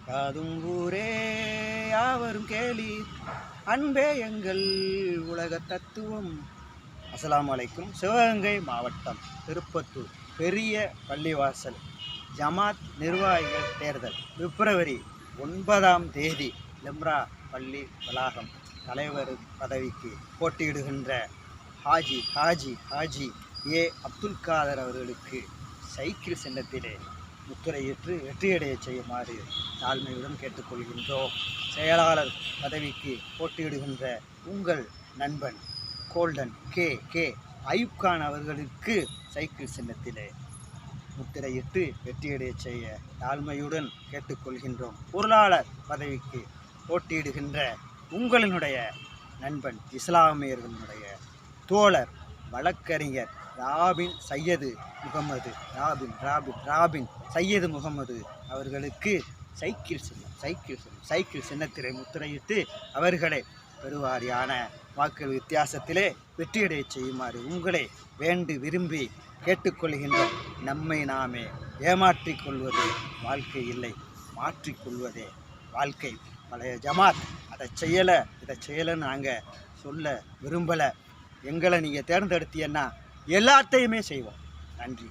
யாதும் ஊரே யாவரும் கேளீர், அன்பே எங்கள் உலக தத்துவம். அஸ்ஸலாமு அலைக்கும். சிவகங்கை மாவட்டம் திருப்பத்தூர் பெரிய பள்ளிவாசல் ஜமாத் நிர்வாகிகள் தேர்தல் பிப்ரவரி 9ஆம் தேதி லெம்ரா பள்ளி வளாகம் தலைவர் பதவிக்கு போட்டியிடுகின்ற ஹாஜி ஏ அப்துல் காதர் அவர்களுக்கு சைக்கிள் சின்னத்திலே முத்திரையிட்டு வெற்றியடைய செய்யுமாறு தாழ்மையுடன் கேட்டுக்கொள்கின்றோம். செயலாளர் பதவிக்கு போட்டியிடுகின்ற உங்கள் நண்பன் கோல்டன் கே அயூப்கான் அவர்களுக்கு சைக்கிள் சின்னத்திலே முத்திரையிட்டு வெற்றியடைய செய்ய தாழ்மையுடன் கேட்டுக்கொள்கின்றோம். பொருளாளர் பதவிக்கு போட்டியிடுகின்ற உங்களினுடைய நண்பன் இஸ்லாமியர்களுடைய தோழர் வழக்கறிஞர் ராபின் சையது முகமது அவர்களுக்கு சைக்கிள் சின்னத்திலே முத்திரையிட்டு அவர்களை பெருவாரியான வாக்குகள் வித்தியாசத்திலே வெற்றியடைய செய்யுமாறு உங்களை வேண்டி விரும்பி கேட்டுக்கொள்கின்றோம். நம்மை நாமே ஏமாற்றிக் கொள்வது வாழ்க்கை இல்லை, மாற்றிக்கொள்வதே வாழ்க்கை. பழைய ஜமாத் அதை செய்யலைன்னு நாங்கள் சொல்ல விரும்பலை. எங்களை நீங்கள் தேர்ந்தெடுத்தீங்கன்னா எல்லாத்தையுமே செய்வோம். நன்றி.